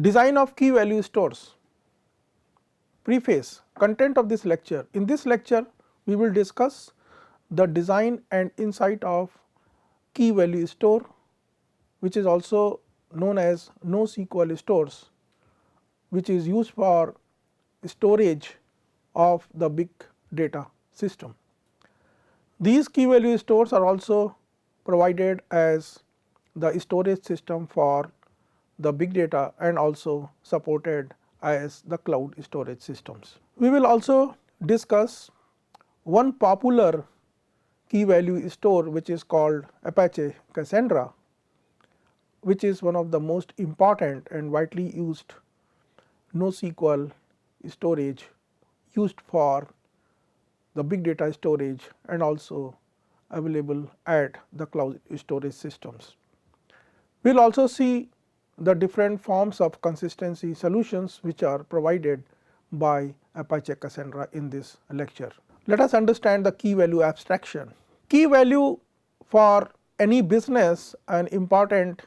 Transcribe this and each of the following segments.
Design of key value stores. Preface. Content of this lecture. In this lecture, we will discuss the design and insight of key value store, which is also known as NoSQL stores, which is used for storage of the big data system. These key value stores are also provided as the storage system for the big data and also supported as the cloud storage systems. We will also discuss one popular key value store, which is called Apache Cassandra, which is one of the most important and widely used NoSQL storage used for the big data storage and also available at the cloud storage systems. We will also see the different forms of consistency solutions which are provided by Apache Cassandra in this lecture. Let us understand the key value abstraction. Key value for any business, an important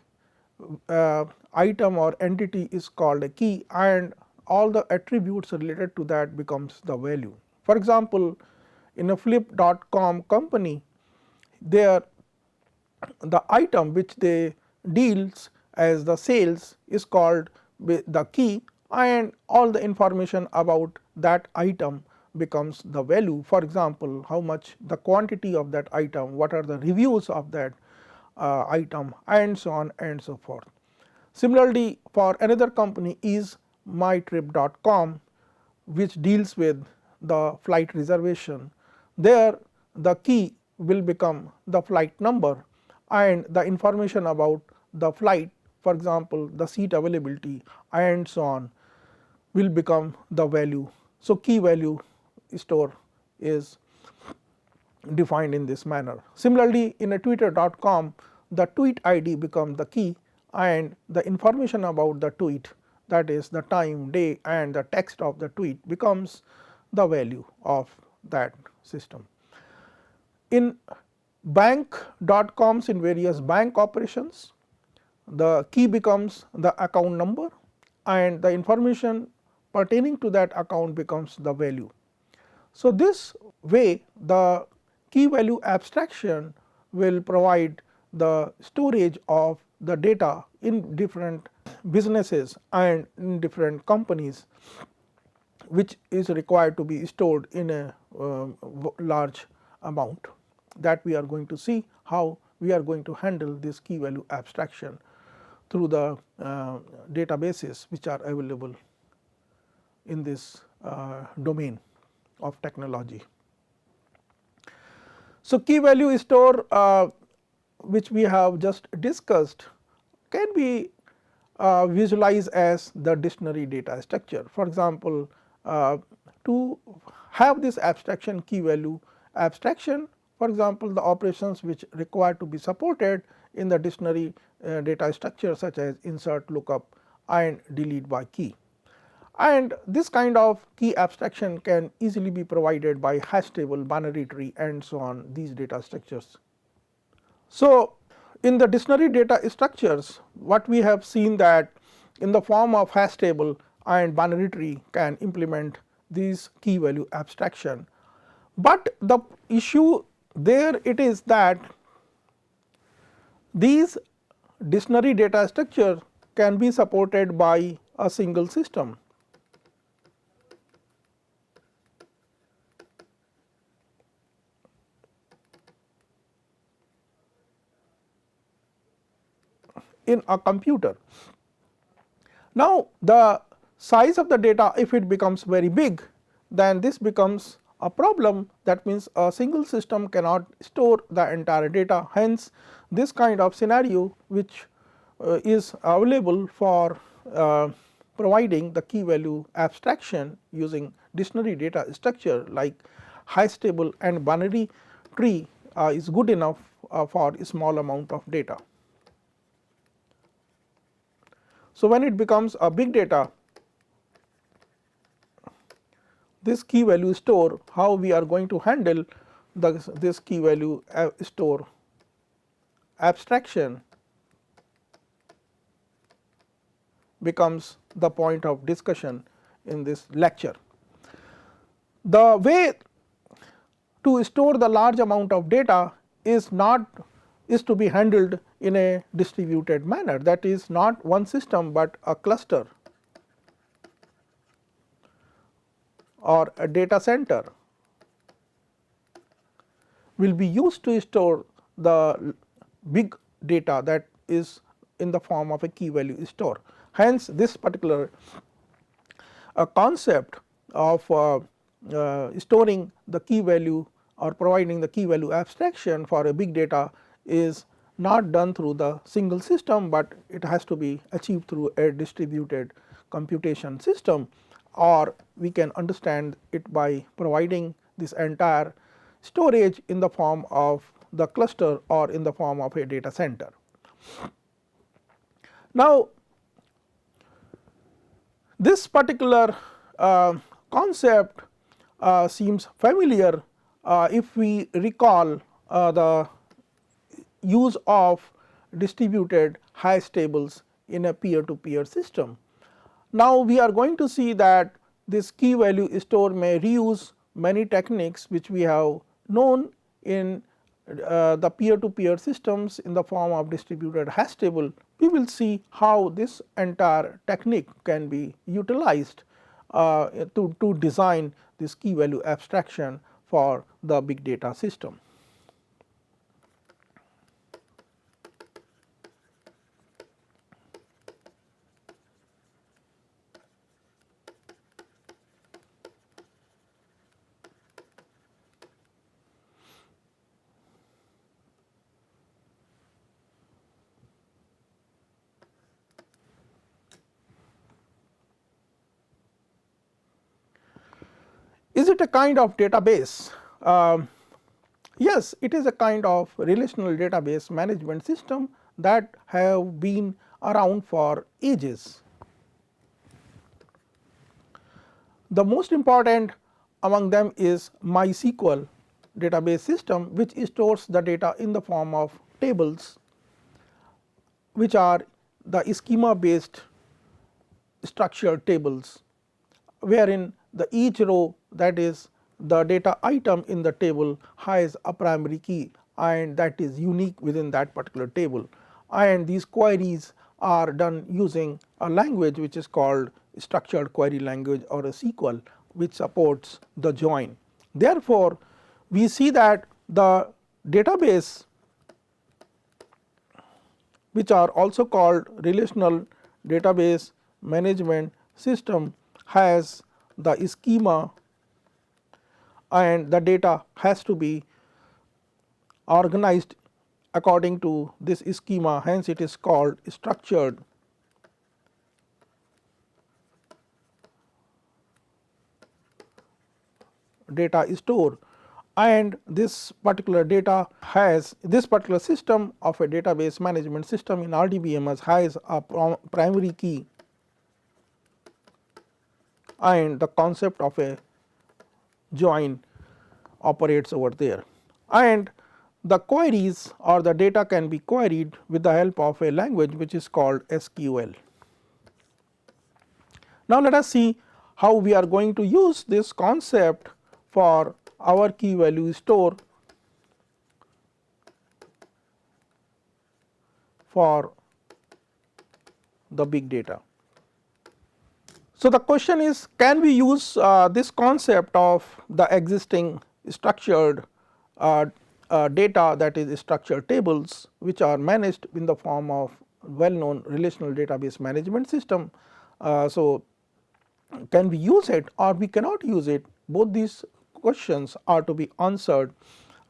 item or entity is called a key, and all the attributes related to that becomes the value. For example, in a flip.com company, the item which they deals as the sales is called the key, and all the information about that item becomes the value. For example, how much the quantity of that item, what are the reviews of that item, and so on and so forth. Similarly, for another company is mytrip.com, which deals with the flight reservation. There the key will become the flight number, and the information about the flight, for example, the seat availability and so on, will become the value. So, key value store is defined in this manner. Similarly, in a twitter.com, the tweet ID becomes the key, and the information about the tweet, that is the time, day and the text of the tweet, becomes the value of that system. In bank.coms, in various bank operations, the key becomes the account number, and the information pertaining to that account becomes the value. So, this way the key value abstraction will provide the storage of the data in different businesses and in different companies, which is required to be stored in a large amount. That we are going to see how we are going to handle this key value abstraction through the databases which are available in this domain of technology. So, key value store which we have just discussed can be visualized as the dictionary data structure. For example, to have this abstraction key value abstraction, for example, the operations which require to be supported in the dictionary data structure, such as insert, lookup and delete by key. And this kind of key abstraction can easily be provided by hash table, binary tree and so on, these data structures. So, in the dictionary data structures, what we have seen that in the form of hash table and binary tree can implement these key value abstraction, but the issue there it is that these dictionary data structure can be supported by a single system. In a computer. Now, the size of the data, if it becomes very big, then this becomes a problem. That means, a single system cannot store the entire data. Hence, this kind of scenario which is available for providing the key value abstraction using dictionary data structure like hash table and binary tree is good enough for a small amount of data. So, when it becomes a big data, this key value store, how we are going to handle this key value store abstraction becomes the point of discussion in this lecture. The way to store the large amount of data is to be handled in a distributed manner, that is not one system, but a cluster or a data center will be used to store the big data that is in the form of a key value store. Hence, this particular concept of storing the key value or providing the key value abstraction for a big data is not done through the single system, but it has to be achieved through a distributed computation system, or we can understand it by providing this entire storage in the form of the cluster or in the form of a data center. Now, this particular concept seems familiar if we recall the use of distributed hash tables in a peer-to-peer system. Now, we are going to see that this key value store may reuse many techniques which we have known in the peer-to-peer systems in the form of distributed hash table. We will see how this entire technique can be utilized to design this key value abstraction for the big data system. Is it a kind of database? Yes, it is a kind of relational database management system that have been around for ages. The most important among them is MySQL database system, which stores the data in the form of tables, which are the schema based structured tables, wherein the each row, that is the data item in the table, has a primary key and that is unique within that particular table, and these queries are done using a language which is called structured query language or a SQL, which supports the join. Therefore, we see that the database, which are also called relational database management system, has the schema and the data has to be organized according to this schema. Hence, it is called structured data store, and this particular data has this particular system of a database management system in RDBMS has a primary key and the concept of a join operates over there, and the queries or the data can be queried with the help of a language which is called SQL. Now, let us see how we are going to use this concept for our key value store for the big data. So, the question is, can we use this concept of the existing structured data, that is structured tables, which are managed in the form of well known relational database management system. So, can we use it or we cannot use it? Both these questions are to be answered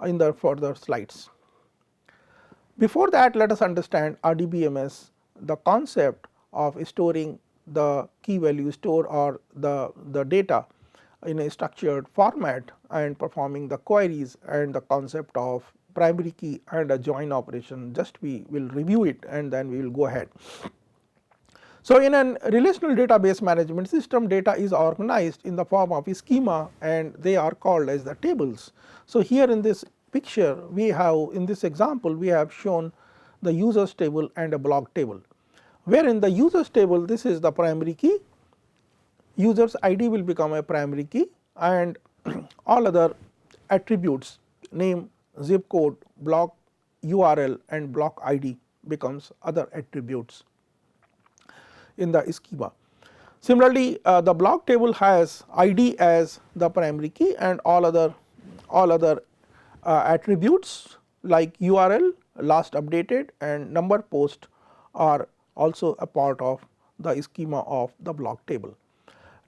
in the further slides. Before that, let us understand RDBMS, the concept of storing the key value store or the data in a structured format and performing the queries, and the concept of primary key and a join operation. Just we will review it and then we will go ahead. So, in a relational database management system, data is organized in the form of a schema and they are called as the tables. So, here in this picture we have, in this example we have shown the users table and a block table, where in the users table this is the primary key, users ID will become a primary key and all other attributes, name, zip code, block URL and block ID becomes other attributes in the schema. Similarly, the block table has ID as the primary key and all other attributes like URL, last updated and number post are also a part of the schema of the block table.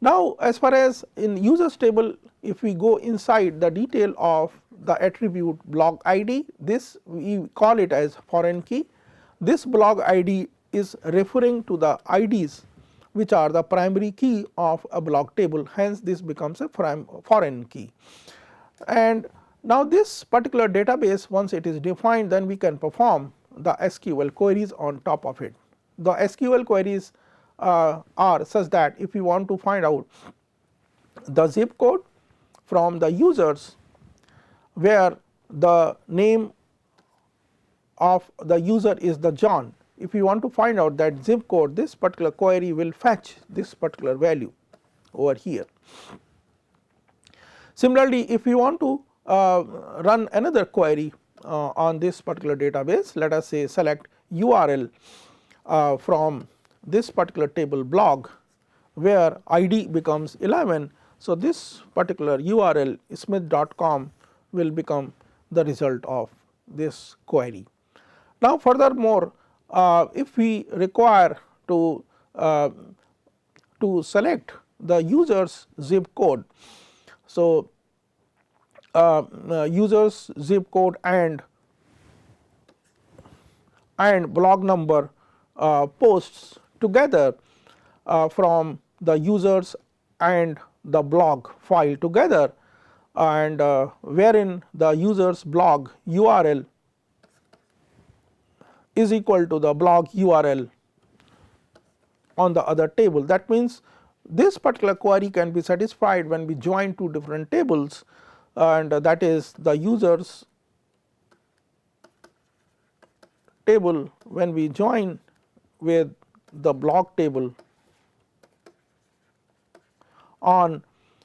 Now, as far as in users table, if we go inside the detail of the attribute block ID, this we call it as foreign key. This block ID is referring to the IDs which are the primary key of a block table, hence this becomes a foreign key. And now this particular database, once it is defined, then we can perform the SQL queries on top of it. The SQL queries are such that if we want to find out the zip code from the users where the name of the user is the John, if we want to find out that zip code, this particular query will fetch this particular value over here. Similarly, if we want to run another query on this particular database, let us say select URL from this particular table blog where ID becomes 11. So, this particular URL smith.com will become the result of this query. Now, furthermore, if we require to select the user's zip code, so user's zip code and blog number posts together from the users and the blog file together, and wherein the users blog URL is equal to the blog URL on the other table. That means, this particular query can be satisfied when we join two different tables, and that is the users table when we join with the blog table on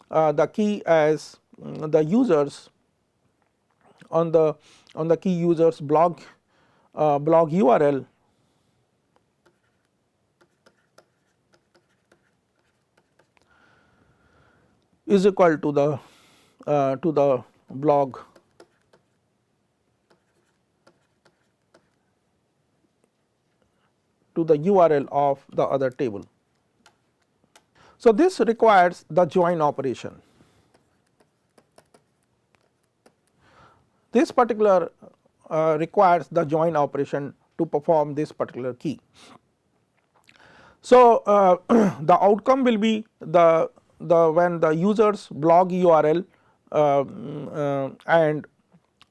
the key as the users on the key users blog URL is equal to the blog to the URL of the other table. So, this requires the join operation. This particular requires the join operation to perform this particular key. So, the outcome will be the when the users blog URL and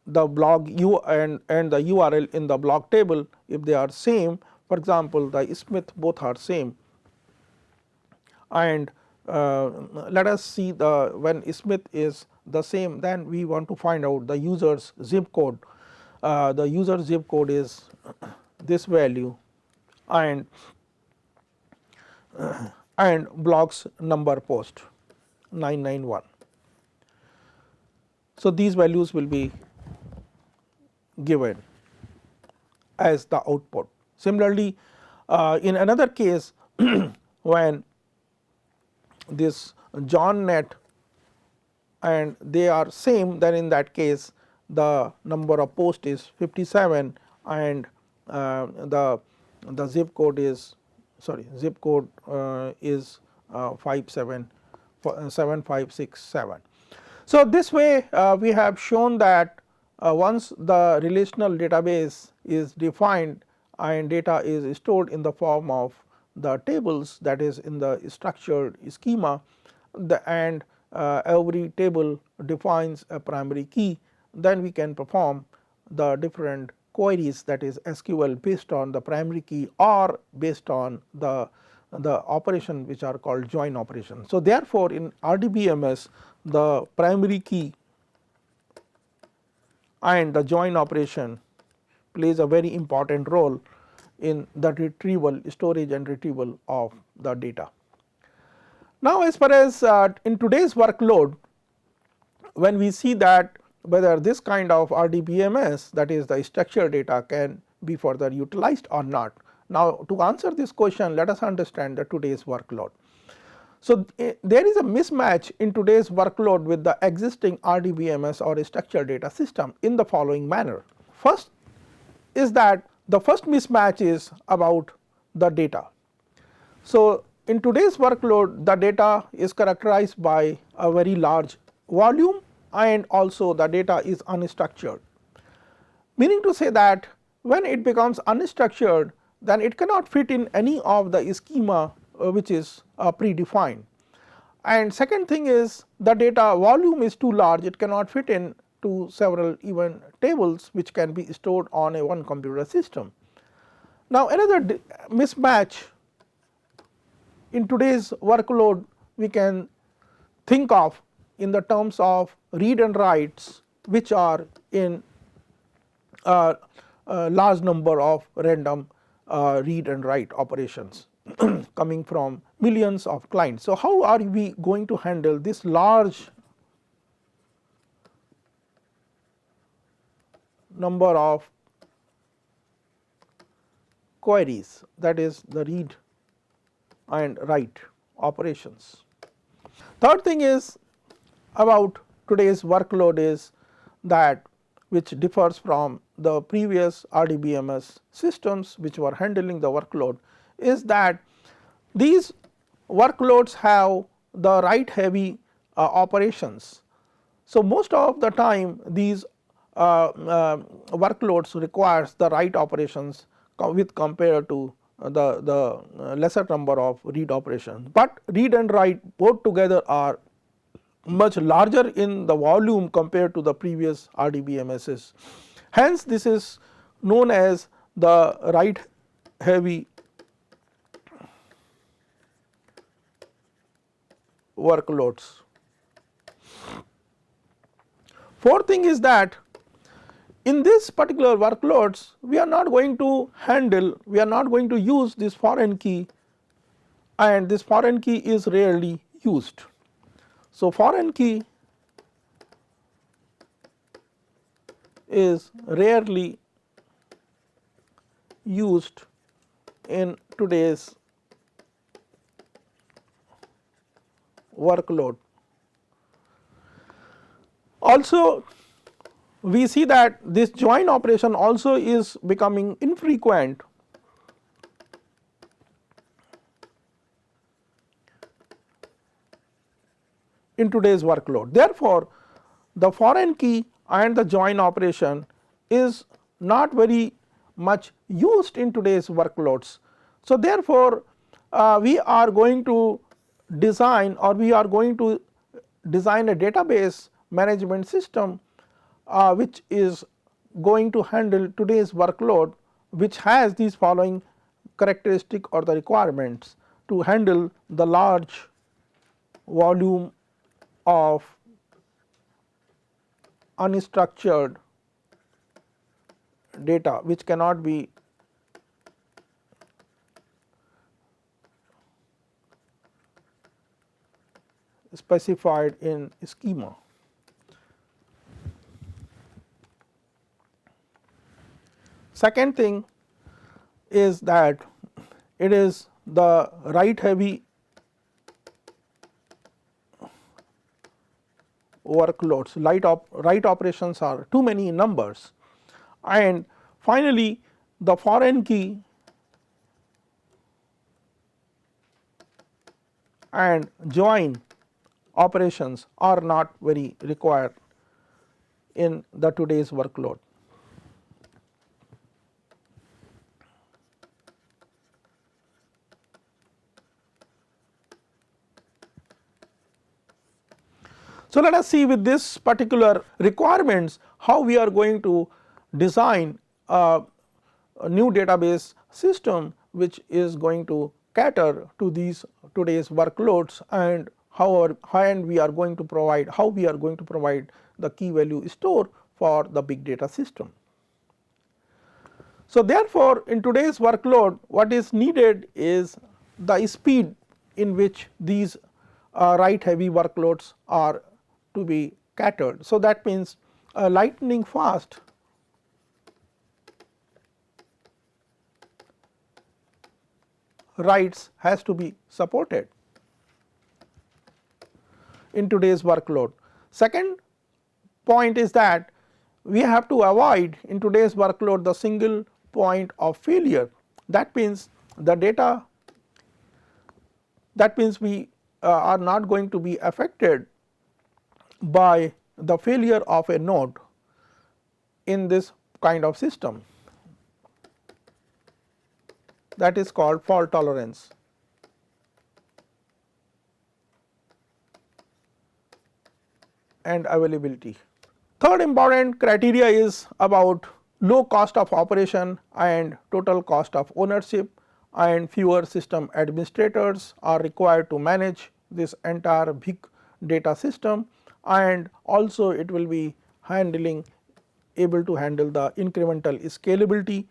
the blog and the URL in the blog table, if they are same, for example, the Smith both are same, and let us see the when Smith is the same, then we want to find out the user's zip code. The user zip code is this value and blog's number post 991. So, these values will be given as the output. Similarly, in another case when this John net and they are same, then in that case the number of post is 57 and the zip code is 7567. So, this way we have shown that once the relational database is defined and data is stored in the form of the tables, that is in the structured schema, and every table defines a primary key, then we can perform the different queries, that is SQL based on the primary key or based on the the operation which are called join operation. So, therefore, in RDBMS the primary key and the join operation plays a very important role in the retrieval, storage and retrieval of the data. Now, as far as in today's workload, when we see that whether this kind of RDBMS, that is the structured data, can be further utilized or not. Now, to answer this question, let us understand the today's workload. So, there is a mismatch in today's workload with the existing RDBMS or structured data system in the following manner. First is that the first mismatch is about the data. So, in today's workload the data is characterized by a very large volume and also the data is unstructured, meaning to say that when it becomes unstructured, then it cannot fit in any of the schema which is predefined. And second thing is the data volume is too large, it cannot fit in to several even tables which can be stored on a one computer system. Now, another mismatch in today's workload we can think of in the terms of read and writes, which are in a large number of random read and write operations coming from millions of clients. So, how are we going to handle this large number of queries, that is the read and write operations. Third thing is about today's workload is that which differs from the previous RDBMS systems which were handling the workload, is that these workloads have the write heavy operations. So, most of the time these workloads requires the write operations with compared to the lesser number of read operations, but read and write both together are much larger in the volume compared to the previous RDBMSs. Hence, this is known as the write heavy workloads. Fourth thing is that in this particular workloads we are not going to handle, we are not going to use this foreign key, and this foreign key is rarely used. So, foreign key is rarely used in today's workload. Also, we see that this join operation also is becoming infrequent in today's workload. Therefore, the foreign key and the join operation is not very much used in today's workloads. So, therefore, we are going to design or we are going to design a database management system which is going to handle today's workload, which has these following characteristic or the requirements to handle the large volume of unstructured data which cannot be specified in schema. Second thing is that it is the write heavy workloads, write operations are too many in numbers, and finally, the foreign key and join operations are not very required in the today's workload. So, let us see with this particular requirements how we are going to design a new database system which is going to cater to these today's workloads, and how we are going to provide the key value store for the big data system. So, therefore, in today's workload what is needed is the speed in which these write heavy workloads are to be catered. So, that means lightning fast writes has to be supported in today's workload. Second point is that we have to avoid in today's workload the single point of failure. That means the data, that means we are not going to be affected by the failure of a node in this kind of system, that is called fault tolerance. And availability. Third important criteria is about low cost of operation and total cost of ownership, and fewer system administrators are required to manage this entire big data system, and also it will be able to handle the incremental scalability,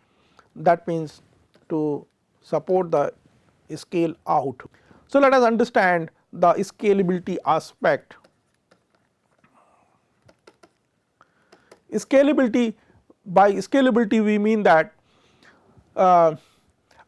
that means to support the scale out. So, let us understand the scalability aspect. Scalability, by scalability we mean that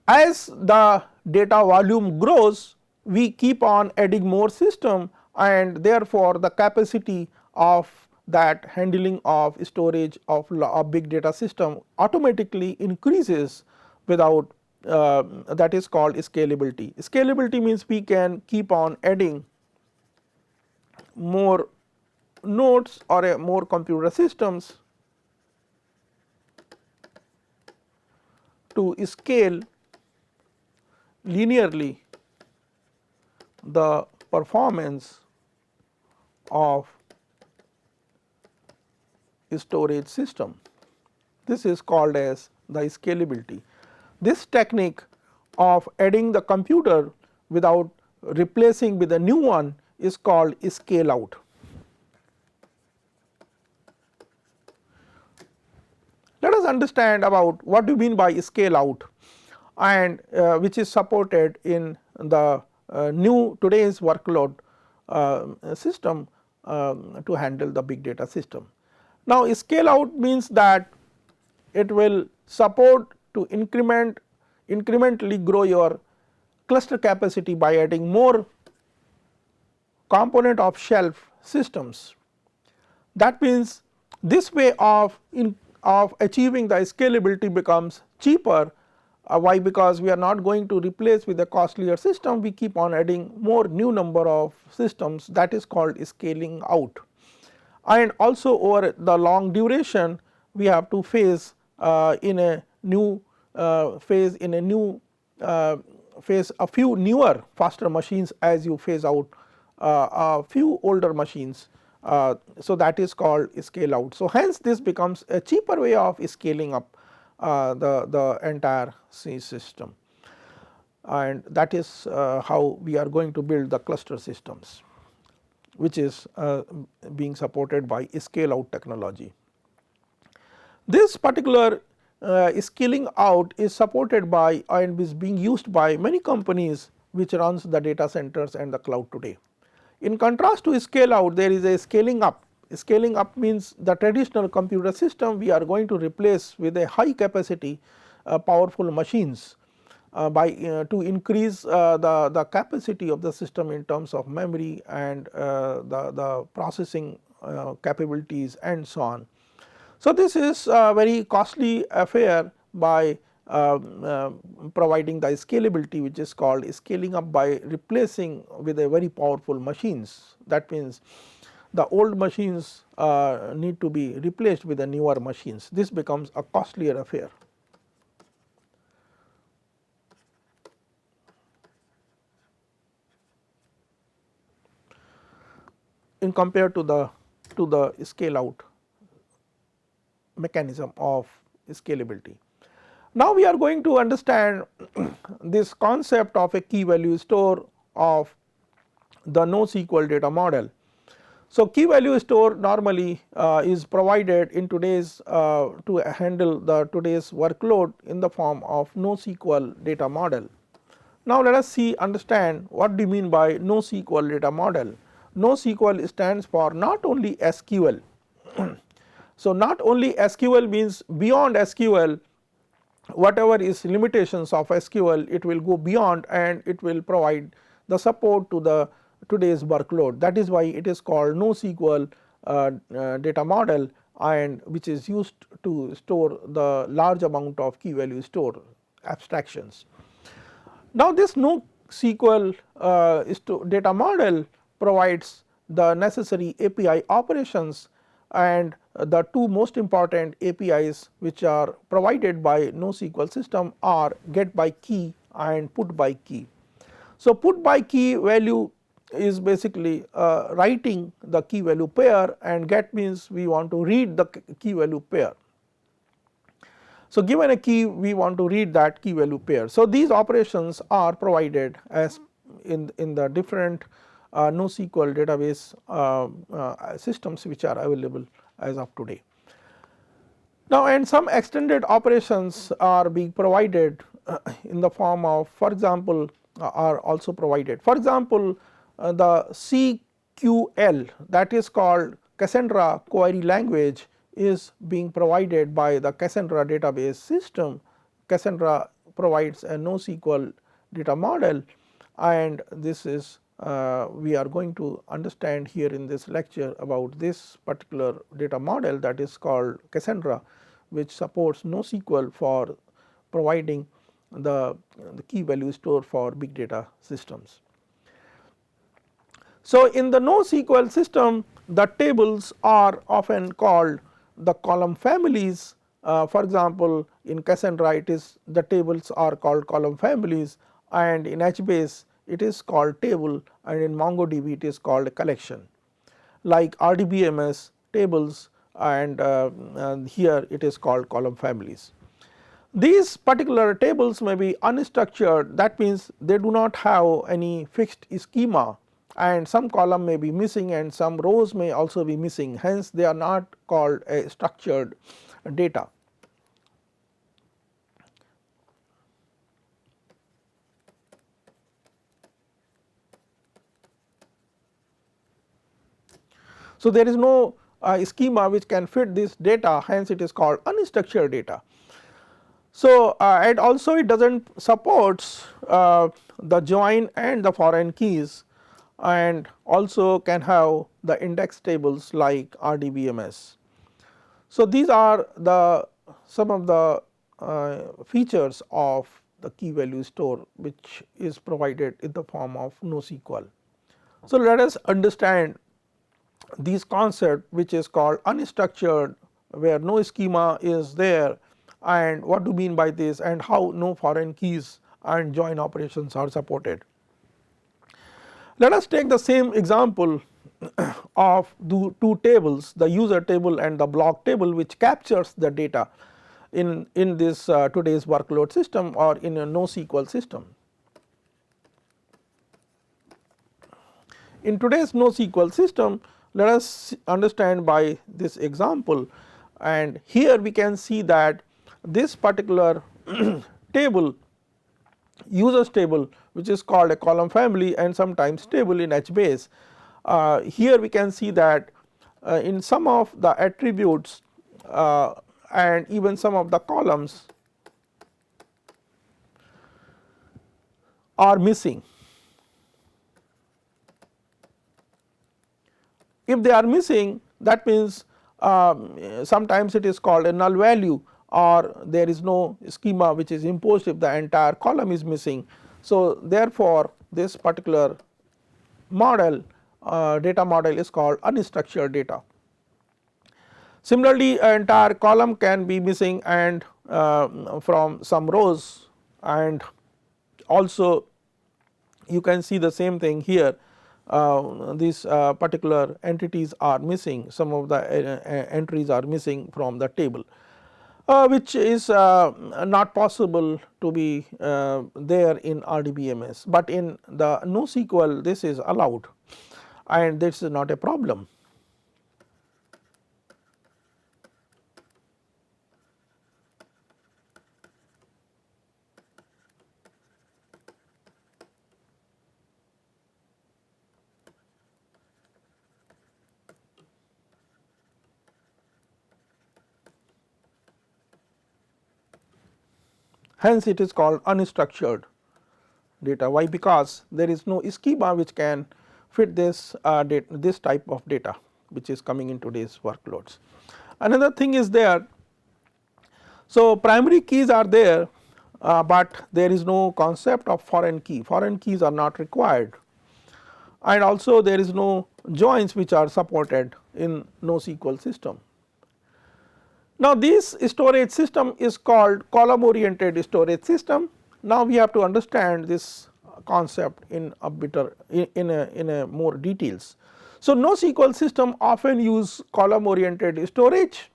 as the data volume grows we keep on adding more system, and therefore, the capacity of that handling of storage of a big data system automatically increases without that is called scalability. Scalability means we can keep on adding more nodes or more computer systems to scale linearly the performance of storage system. This is called as the scalability. This technique of adding the computer without replacing with a new one is called scale out. Let us understand about what do you mean by scale out, and which is supported in the new today's workload system to handle the big data system. Now, scale out means that it will support to incrementally grow your cluster capacity by adding more component of shelf systems. That means this way of achieving the scalability becomes cheaper. Why? Because we are not going to replace with a costlier system, we keep on adding more new number of systems, that is called scaling out. And also over the long duration we have to phase in a new phase a few newer faster machines as you phase out a few older machines. So, that is called scale out. So, hence this becomes a cheaper way of scaling up the entire C system, and that is how we are going to build the cluster systems, which is being supported by scale out technology. This particular scaling out is supported by and is being used by many companies which runs the data centers and the cloud today. In contrast to scale out, there is a scaling up. Scaling up means the traditional computer system we are going to replace with a high capacity powerful machines by to increase the capacity of the system in terms of memory and the processing capabilities and so on. So, this is a very costly affair by providing the scalability, which is called scaling up by replacing with a very powerful machines. That means the old machines need to be replaced with the newer machines. This becomes a costlier affair. In compared to the scale out mechanism of scalability. Now, we are going to understand this concept of a key value store of the NoSQL data model. So, key value store normally is provided in today's to handle the today's workload in the form of NoSQL data model. Now, let us see understand what do you mean by NoSQL data model. NoSQL stands for not only SQL. So, not only SQL means beyond SQL, whatever is limitations of SQL, it will go beyond and it will provide the support to the today's workload. That is why it is called NoSQL data model, and which is used to store the large amount of key value store abstractions. Now, this NoSQL data model provides the necessary API operations, and the two most important APIs which are provided by NoSQL system are get by key and put by key. So, put by key value is basically writing the key value pair, and get means we want to read the key value pair. So, given a key we want to read that key value pair. So, these operations are provided as in the different NoSQL database systems which are available as of today. Now, and some extended operations are being provided in the form of, for example, are also provided. For example, the CQL, that is called Cassandra query language, is being provided by the Cassandra database system. Cassandra provides a NoSQL data model, and this is we are going to understand here in this lecture about this particular data model, that is called Cassandra, which supports NoSQL for providing the key value store for big data systems. So, in the NoSQL system, the tables are often called the column families. For example, in Cassandra it is the tables are called column families, and in HBase it is called table, and in MongoDB it is called a collection, like RDBMS tables, and here it is called column families. These particular tables may be unstructured, that means they do not have any fixed schema, and some column may be missing and some rows may also be missing, hence they are not called a structured data. So, there is no schema which can fit this data, hence it is called unstructured data. So, and also it does not supports the join and the foreign keys, and also can have the index tables like RDBMS. So, these are the some of the features of the key value store which is provided in the form of NoSQL. So, let us understand these concept which is called unstructured, where no schema is there, and what do you mean by this, and how no foreign keys and join operations are supported. Let us take the same example of the two tables, the user table and the block table, which captures the data in this today's workload system or in a NoSQL system. In today's NoSQL system, let us understand by this example, and here we can see that this particular table, users table, which is called a column family and sometimes table in HBase, here we can see that in some of the attributes and even some of the columns are missing. If they are missing, that means sometimes it is called a null value, or there is no schema which is imposed if the entire column is missing. So, therefore, this particular model data model is called unstructured data. Similarly, an entire column can be missing and from some rows, and also you can see the same thing here. These particular entities are missing, some of the entries are missing from the table. which is not possible to be there in RDBMS, but in the NoSQL this is allowed and this is not a problem. Hence, it is called unstructured data. Why? Because there is no schema which can fit this this type of data which is coming in today's workloads. Another thing is there. So, primary keys are there, but there is no concept of foreign key. Foreign keys are not required, and also there is no joins which are supported in NoSQL system. Now, this storage system is called column oriented storage system. Now, we have to understand this concept in a bit in a more details. So, NoSQL system often use column oriented storage.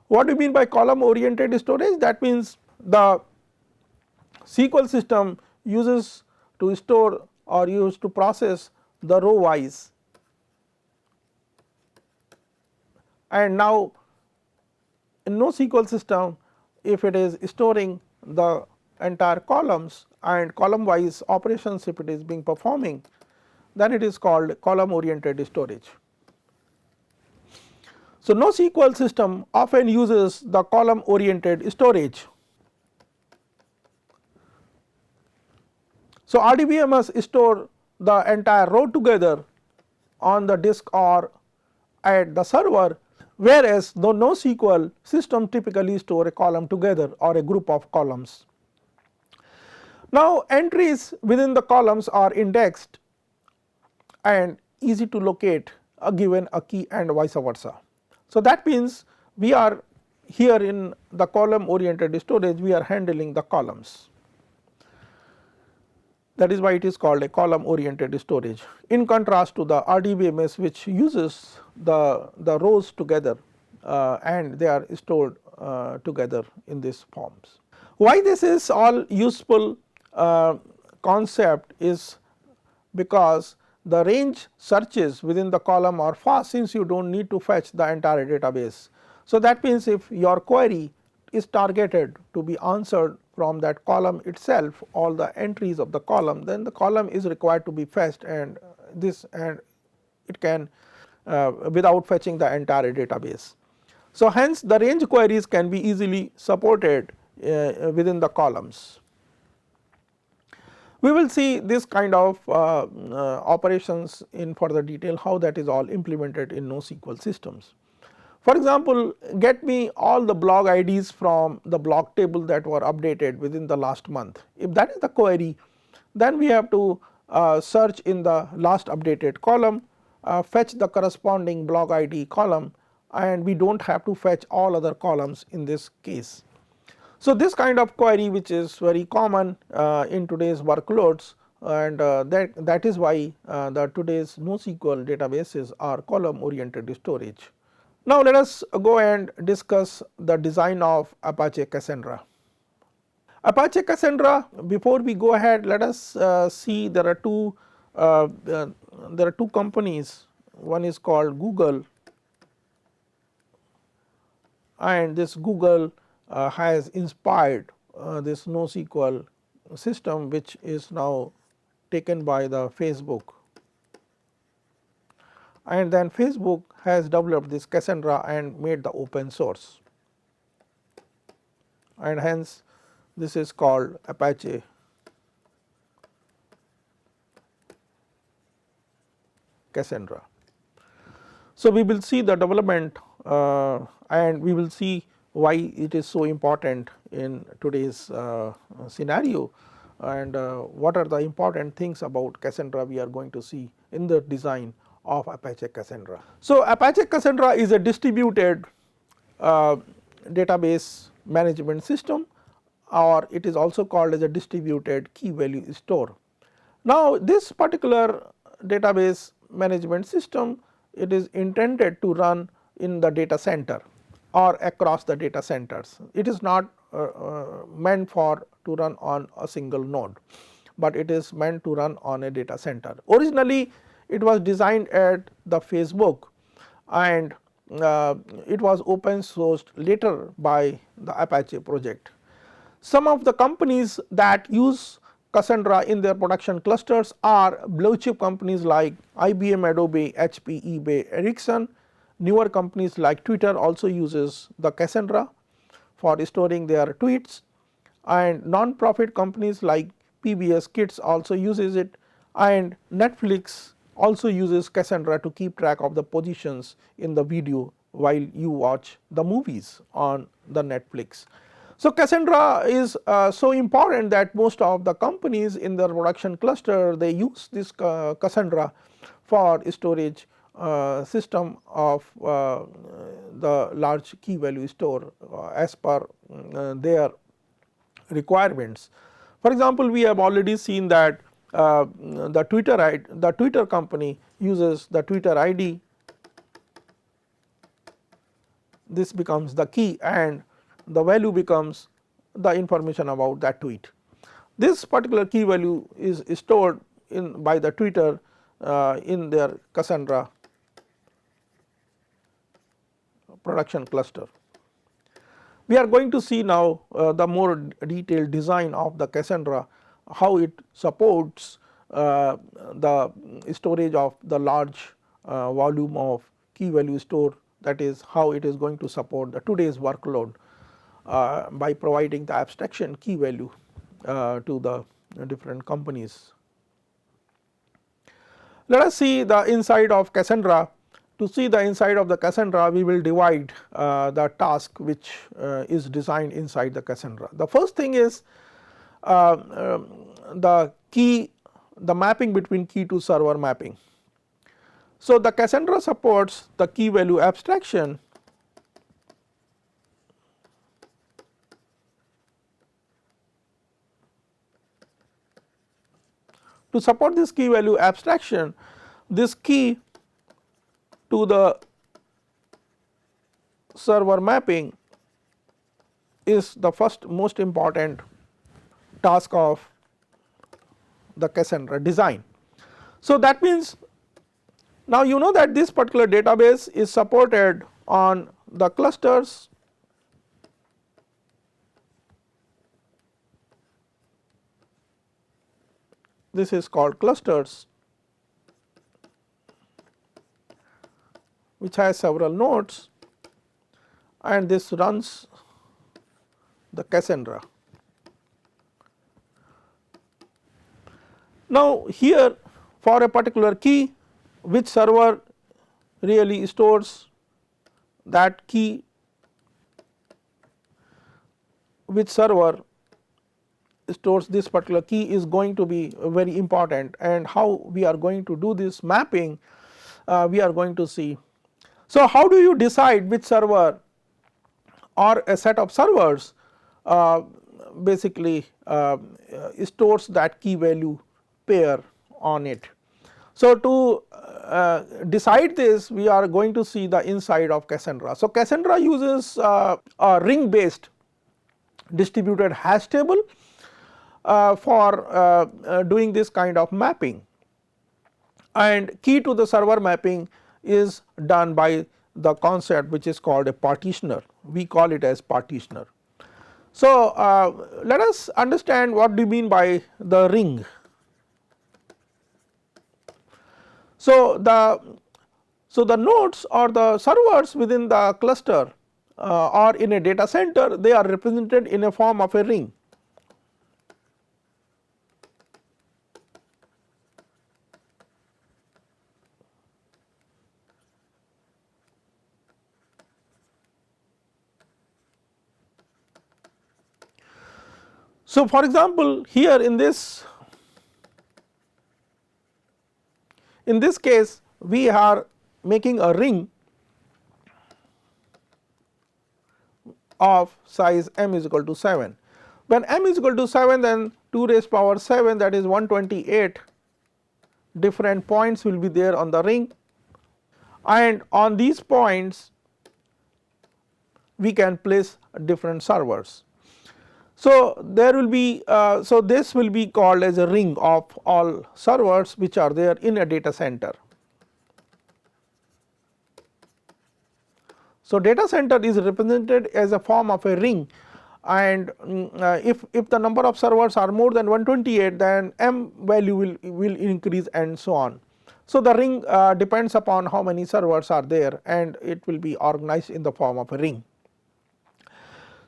What do you mean by column oriented storage? That means the SQL system uses to store or use to process the row wise, and now in NoSQL system, if it is storing the entire columns and column wise operations if it is being performing, then it is called column oriented storage. So, NoSQL system often uses the column oriented storage. So, RDBMS store the entire row together on the disk or at the server, whereas the NoSQL system typically store a column together or a group of columns. Now, entries within the columns are indexed and easy to locate given a key and vice versa. So, that means we are here in the column oriented storage, we are handling the columns. That is why it is called a column oriented storage, in contrast to the RDBMS which uses the rows together and they are stored together in these forms. Why this is all useful concept is because the range searches within the column are fast, since you do not need to fetch the entire database. So, that means if your query is targeted to be answered from that column itself, all the entries of the column, then the column is required to be fetched, and it can without fetching the entire database. So, hence the range queries can be easily supported within the columns. We will see this kind of operations in further detail, how that is all implemented in NoSQL systems. For example, get me all the blog IDs from the blog table that were updated within the last month. If that is the query, then we have to search in the last updated column, fetch the corresponding blog ID column, and we do not have to fetch all other columns in this case. So, this kind of query which is very common in today's workloads, and that is why the today's NoSQL databases are column oriented storage. Now, let us go and discuss the design of Apache Cassandra. Apache Cassandra, before we go ahead, let us see there are two companies. One is called Google, and this Google has inspired this NoSQL system, which is now taken by the Facebook, and then Facebook has developed this Cassandra and made the open source, and hence this is called Apache Cassandra. So, we will see the development and we will see why it is so important in today's scenario, and what are the important things about Cassandra we are going to see in the design of Apache Cassandra. So, Apache Cassandra is a distributed database management system, or it is also called as a distributed key value store. Now, this particular database management system, it is intended to run in the data center. or across the data centers. It is not meant for to run on a single node, but it is meant to run on a data center. Originally it was designed at the Facebook, and it was open sourced later by the Apache project. Some of the companies that use Cassandra in their production clusters are blue chip companies like IBM, Adobe, HP, eBay, Ericsson. Newer companies like Twitter also uses the Cassandra for storing their tweets, and non-profit companies like PBS Kids also uses it, and Netflix also uses Cassandra to keep track of the positions in the video while you watch the movies on the Netflix. So, Cassandra is so important that most of the companies in their production cluster, they use this Cassandra for storage system of the large key value store as per their requirements. For example, we have already seen that the Twitter company uses the Twitter ID. This becomes the key, and the value becomes the information about that tweet. This particular key value is stored in by the Twitter in their Cassandra production cluster. We are going to see now the more detailed design of the Cassandra, how it supports the storage of the large volume of key value store, that is how it is going to support the today's workload by providing the abstraction key value to the different companies. Let us see the inside of Cassandra. To see the inside of the Cassandra, we will divide the task which is designed inside the Cassandra. The first thing is the mapping between key to server mapping. So, the Cassandra supports the key value abstraction to support this key value abstraction. This key to the server mapping is the first most important task of the Cassandra design. So, that means now you know that this particular database is supported on the clusters this is called clusters, which has several nodes, and this runs the Cassandra. Now, here for a particular key, which server really stores that key, which server stores this particular key is going to be very important, and how we are going to do this mapping we are going to see. So, how do you decide which server or a set of servers basically stores that key value pair on it. So, to decide this, we are going to see the inside of Cassandra. So, Cassandra uses a ring based distributed hash table for doing this kind of mapping, and key to the server mapping is done by the concept which is called a partitioner. We call it as partitioner. So, let us understand what do you mean by the ring. So, the nodes or the servers within the cluster or in a data center, they are represented in a form of a ring. So, for example, here in this case we are making a ring of size m is equal to 7. When m is equal to 7, then 2 raised power 7, that is 128 different points will be there on the ring, and on these points we can place different servers. So, there will be so this will be called as a ring of all servers which are there in a data center. So, data center is represented as a form of a ring, and if the number of servers are more than 128, then m value will increase and so on. So, the ring depends upon how many servers are there, and it will be organized in the form of a ring.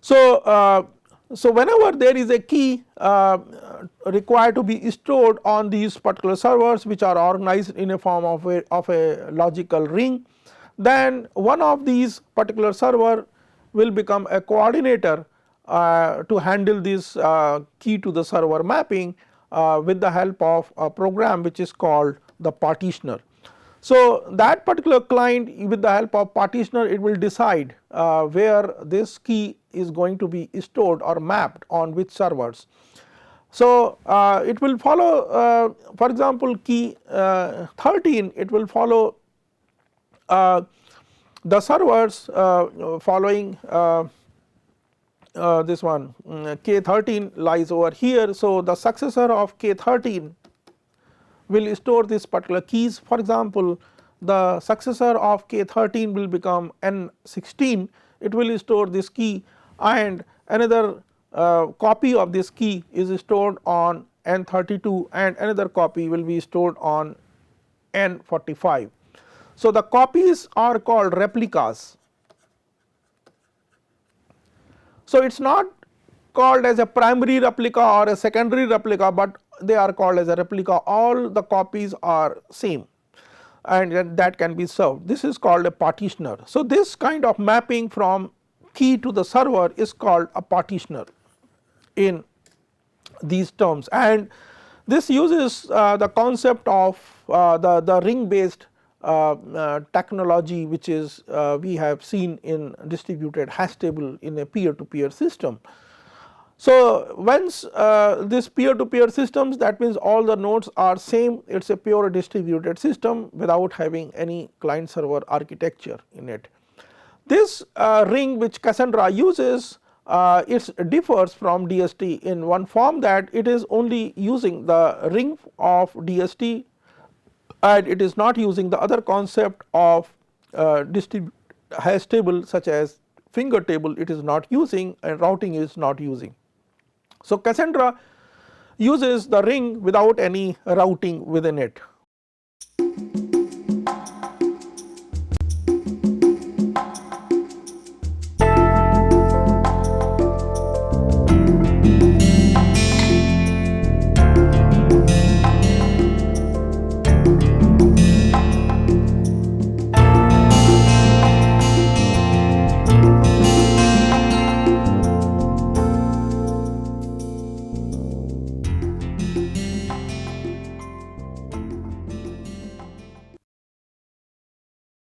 So, so whenever there is a key required to be stored on these particular servers which are organized in a form of a logical ring, then one of these particular server will become a coordinator to handle this key to the server mapping with the help of a program which is called the partitioner. So, that particular client, with the help of partitioner, it will decide where this key is going to be stored or mapped on which servers. So, it will follow for example, key 13, it will follow the servers following this one K13 lies over here. So, the successor of K13 will store this particular keys. For example, the successor of K13 will become N16, it will store this key, and another copy of this key is stored on N32, and another copy will be stored on N45. So, the copies are called replicas. So, it is not called as a primary replica or a secondary replica, but they are called as a replica. All the copies are same, and that can be served. This is called a partitioner. So, this kind of mapping from key to the server is called a partitioner in these terms, and this uses the concept of the ring based technology which is we have seen in distributed hash table in a peer to peer system. So, once this peer to peer systems, that means all the nodes are same, it is a pure distributed system without having any client server architecture in it. This ring which Cassandra uses, it differs from DST in one form, that it is only using the ring of DST, and it is not using the other concept of distributed hash table such as finger table, it is not using, and routing is not using. So, Cassandra uses the ring without any routing within it.